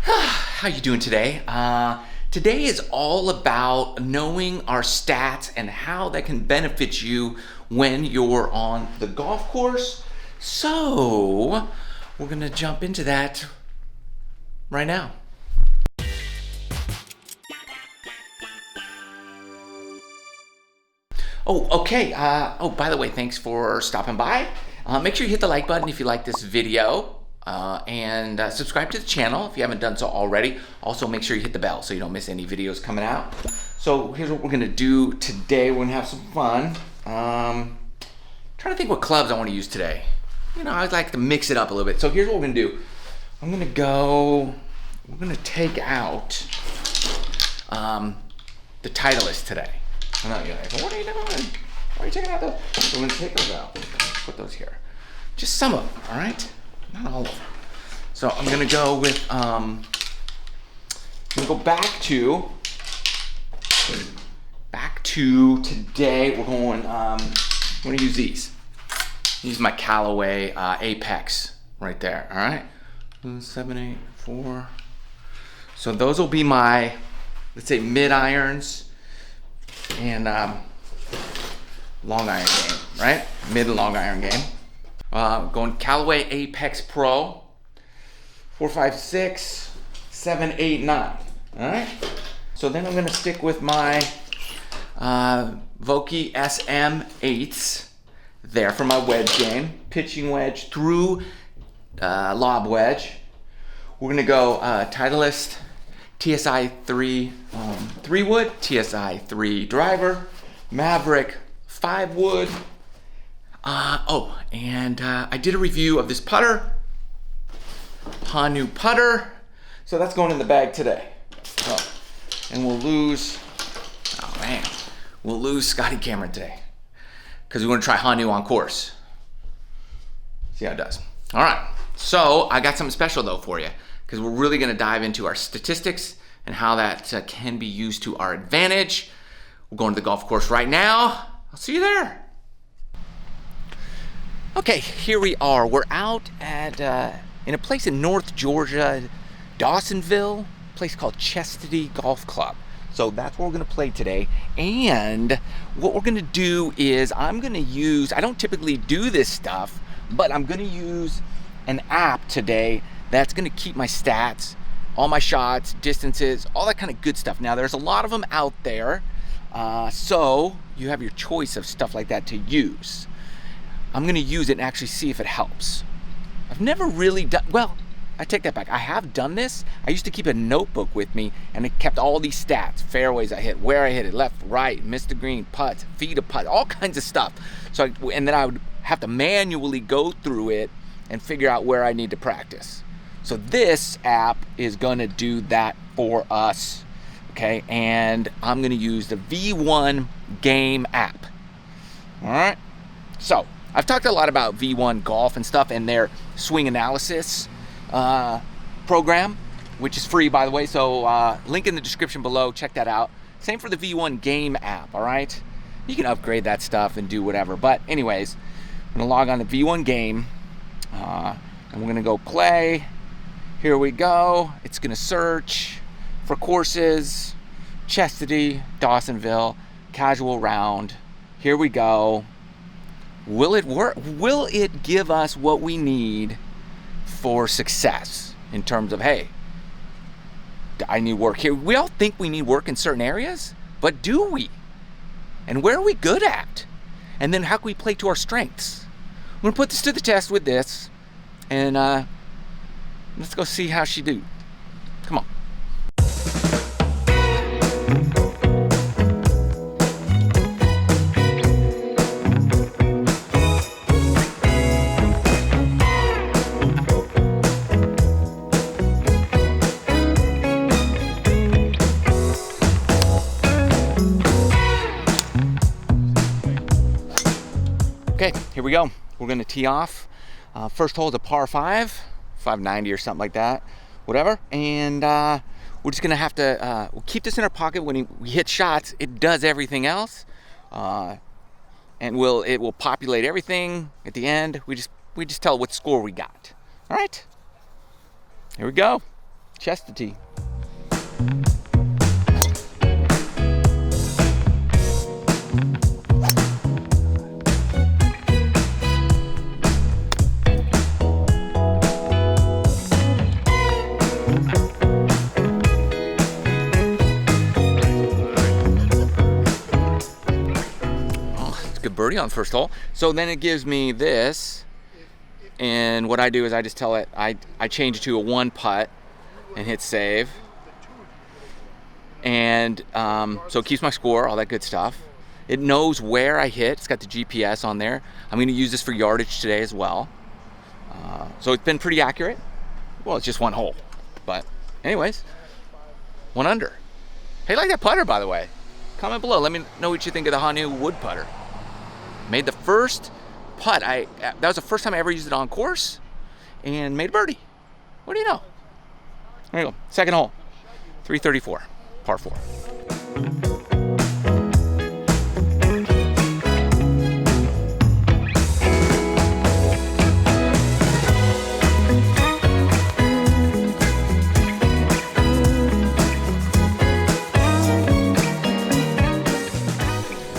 How you doing today? Today is all about knowing our stats and how that can benefit you when you're on the golf course. So we're gonna jump into that right now. Oh, okay. By the way, thanks for stopping by. Make sure you hit the like button if you like this video. And subscribe to the channel if you haven't done so already. Also, make sure you hit the bell so you don't miss any videos coming out. So here's what we're gonna do today. We're gonna have some fun. Trying to think what clubs I want to use today. You know, I like to mix it up a little bit. So here's what we're gonna do. We're gonna take out the Titleist today. I know you're like, what are you doing? Why are you taking out those? So we're gonna take those out. Put those here. Just some of them, all right? Not all of them. So I'm gonna go with I'm gonna go back to today. We're going I'm gonna use these. Use my Callaway Apex right there. All right, 7, 8, 4. So those will be my, let's say, mid irons and long iron game, right? Mid and long iron game. Going Callaway Apex Pro, 4, 5, 6, 7, 8, 9. All right. So then I'm gonna stick with my Vokey SM8s there for my wedge game, pitching wedge through lob wedge. We're gonna go Titleist TSI 3 wood, TSI 3 driver, Maverick 5 wood. I did a review of this putter, Hanu putter. So that's going in the bag today. And we'll lose Scotty Cameron today because we want to try Hanu on course. See how it does. All right. So I got something special though for you because we're really going to dive into our statistics and how that can be used to our advantage. We're going to the golf course right now. I'll see you there. Okay, here we are. We're out at in a place in North Georgia, Dawsonville, a place called Chastity Golf Club. So that's where we're gonna play today. And what we're gonna do is I don't typically do this stuff, but I'm gonna use an app today that's gonna keep my stats, all my shots, distances, all that kind of good stuff. Now there's a lot of them out there, so you have your choice of stuff like that to use. I'm gonna use it and actually see if it helps. I've never really done, well, I take that back. I have done this. I used to keep a notebook with me and it kept all these stats, fairways I hit, where I hit it, left, right, missed the green, putts, feet of putts, all kinds of stuff. And then I would have to manually go through it and figure out where I need to practice. So this app is gonna do that for us, okay? And I'm gonna use the V1 Game app, all right? So, I've talked a lot about V1 Golf and stuff and their swing analysis program, which is free, by the way. So link in the description below. Check that out. Same for the V1 Game app, all right? You can upgrade that stuff and do whatever. But anyways, I'm going to log on to V1 Game. And we're going to go play. Here we go. It's going to search for courses. Chastity, Dawsonville, casual round. Here we go. Will it work? Will it give us what we need for success in terms of, hey, I need work here? We all think we need work in certain areas, but do we? And where are we good at? And then how can we play to our strengths? I'm gonna put this to the test with this, and let's go see how she do. Come on. Okay, here we go. We're gonna tee off. First hole is a par 5, 590 or something like that, whatever. And we're just gonna have to we'll keep this in our pocket. When we hit shots, it does everything else, and it will populate everything at the end. We just tell what score we got. All right, here we go. Chastity. Good birdie on the first hole. So then it gives me this, and what I do is I just tell it, I change it to a 1 putt and hit save, and so it keeps my score, all that good stuff. It knows where I hit. It's got the GPS on there. I'm going to use this for yardage today as well. So it's been pretty accurate. Well, it's just 1 hole, but anyways, 1 under. Hey, like that putter, by the way. Comment below. Let me know what you think of the Hanu wood putter. Made the first putt. That was the first time I ever used it on course, and made a birdie. What do you know? There you go. Second hole, 334, par 4.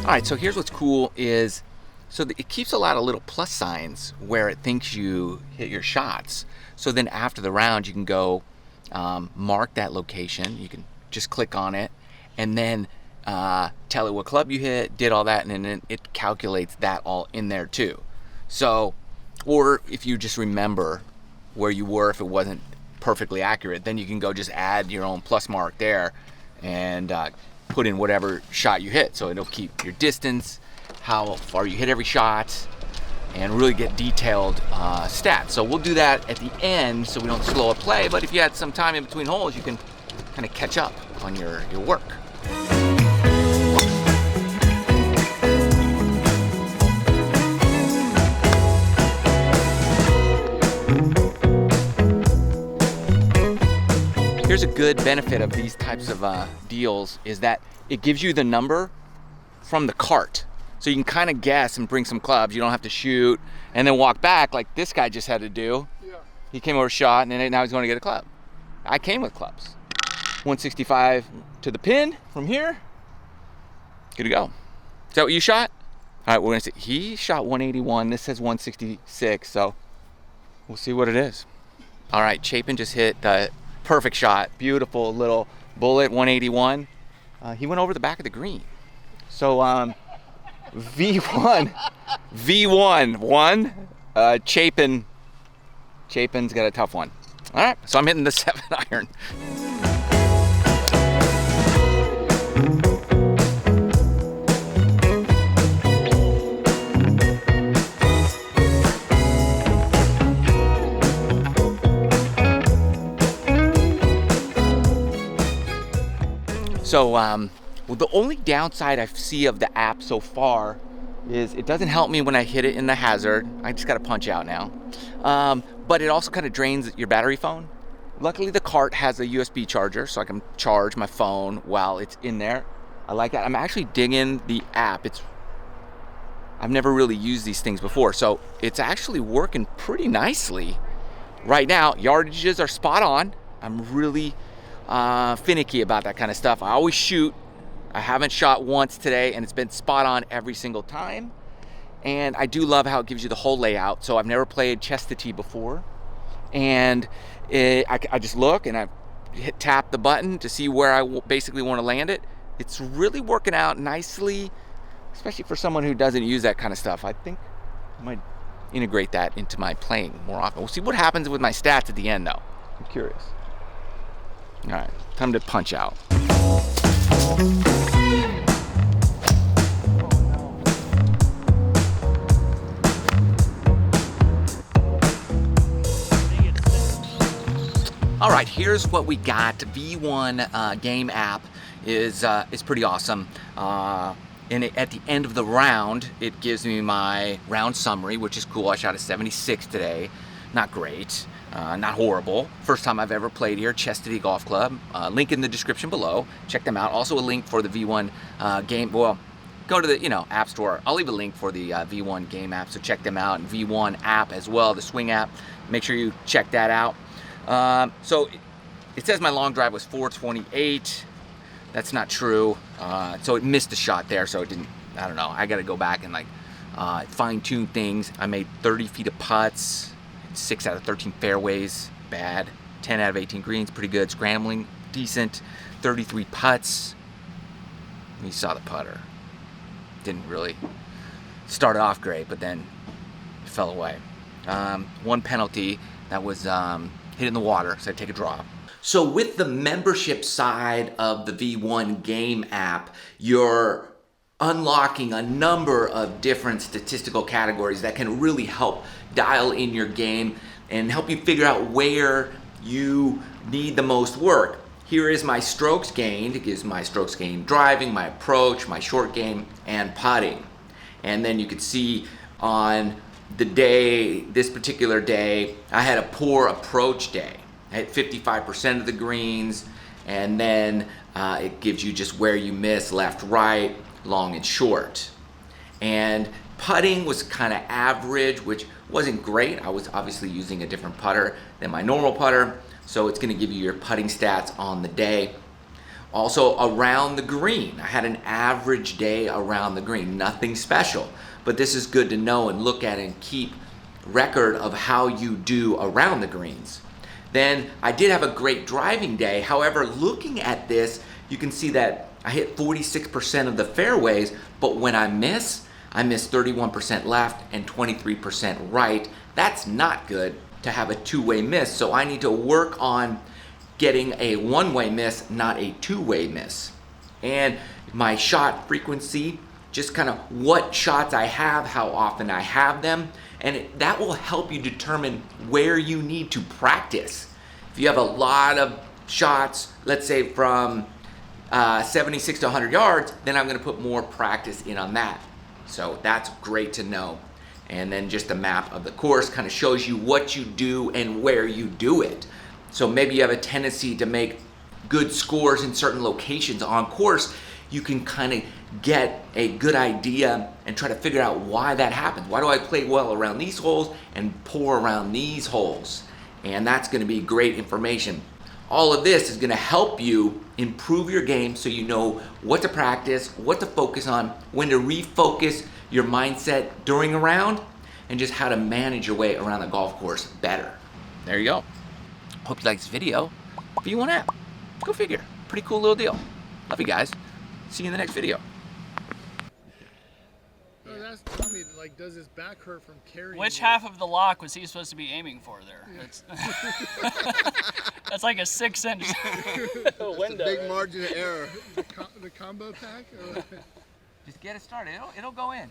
All right, so here's what's cool is, so it keeps a lot of little plus signs where it thinks you hit your shots. So then after the round, you can go mark that location. You can just click on it and then tell it what club you hit, did all that, and then it calculates that all in there too. So, or if you just remember where you were, if it wasn't perfectly accurate, then you can go just add your own plus mark there and put in whatever shot you hit. So it'll keep your distance, how far you hit every shot, and really get detailed stats. So we'll do that at the end so we don't slow a play, but if you had some time in between holes, you can kind of catch up on your work. Here's a good benefit of these types of deals is that it gives you the number from the cart. So you can kind of guess and bring some clubs. You don't have to shoot and then walk back like this guy just had to do. Yeah. He came over, shot, and then now he's going to get a club. I came with clubs. 165 to the pin from here. Good to go. Is that what you shot? All right, we're going to see. He shot 181. This says 166, so we'll see what it is. All right, Chapin just hit the perfect shot. Beautiful little bullet, 181. He went over the back of the green. So V1 won. Chapin's got a tough one. All right, so I'm hitting the 7 iron. So, well, the only downside I see of the app so far is it doesn't help me when I hit it in the hazard. I just got to punch out now. But it also kind of drains your battery phone. Luckily, the cart has a USB charger, so I can charge my phone while it's in there. I like that. I'm actually digging the app. I've never really used these things before, so it's actually working pretty nicely right now. Yardages are spot on. I'm really finicky about that kind of stuff. I always shoot. I haven't shot once today, and it's been spot on every single time. And I do love how it gives you the whole layout. So I've never played chastity before, and I just look and I tap the button to see where I basically want to land it. It's really working out nicely, especially for someone who doesn't use that kind of stuff. I think I might integrate that into my playing more often. We'll see what happens with my stats at the end, though. I'm curious. All right, time to punch out. All right, here's what we got. V1 game app is pretty awesome. And at the end of the round, it gives me my round summary, which is cool. I shot a 76 today. Not great. Not horrible. First time I've ever played here, Chastity Golf Club. Link in the description below. Check them out. Also a link for the V1 game. Well, go to the app store. I'll leave a link for the V1 game app, so check them out. And V1 app as well, the Swing app. Make sure you check that out. So it says my long drive was 428. That's not true. So it missed a shot there, so it didn't, I don't know. I got to go back and like fine tune things. I made 30 feet of putts, 6 out of 13 fairways, bad. 10 out of 18 greens, pretty good. Scrambling, decent. 33 putts. You saw the putter. Didn't really start off great, but then it fell away. One penalty that was hit in the water, so I take a drop. So with the membership side of the V1 game app, you're unlocking a number of different statistical categories that can really help dial in your game and help you figure out where you need the most work. Here is my strokes gained. It gives my strokes gained driving, my approach, my short game, and putting. And then you could see on the day, this particular day, I had a poor approach day. I hit 55% of the greens, and then it gives you just where you miss, left, right, long and short. And putting was kind of average, which wasn't great. I was obviously using a different putter than my normal putter, so it's going to give you your putting stats on the day. Also around the green, I had an average day around the green, nothing special, but this is good to know and look at and keep record of how you do around the greens. Then I did have a great driving day. However, looking at this, you can see that I hit 46% of the fairways, but when I miss 31% left and 23% right. That's not good to have a two-way miss, so I need to work on getting a one-way miss, not a two-way miss. And my shot frequency, just kind of what shots I have, how often I have them, and that will help you determine where you need to practice. If you have a lot of shots, let's say from 76 to 100 yards, then I'm going to put more practice in on that. So that's great to know. And then just a map of the course kind of shows you what you do and where you do it. So maybe you have a tendency to make good scores in certain locations on course. You can kind of get a good idea and try to figure out why that happens. Why do I play well around these holes and poor around these holes? And that's going to be great information. All of this is going to help you improve your game so you know what to practice, what to focus on, when to refocus your mindset during a round, and just how to manage your way around the golf course better. There you go. Hope you like this video. V1 app. Go figure. Pretty cool little deal. Love you guys. See you in the next video. Oh, that's funny. Like, does his back hurt from carrying? Which half of the lock was he supposed to be aiming for there? Yeah. That's like a 6-inch window. A big margin of error. The combo pack? Just get it started. It'll go in.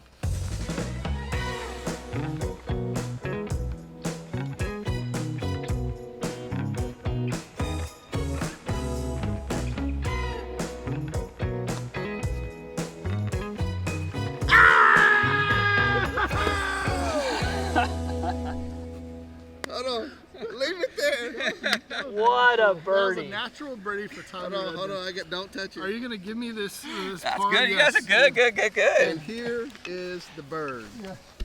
Leave it there. What a birdie. That was a natural birdie for Tommy. Hold on. Don't touch it. Are you going to give me this That's good. You guys are good. And here is the bird. Yeah.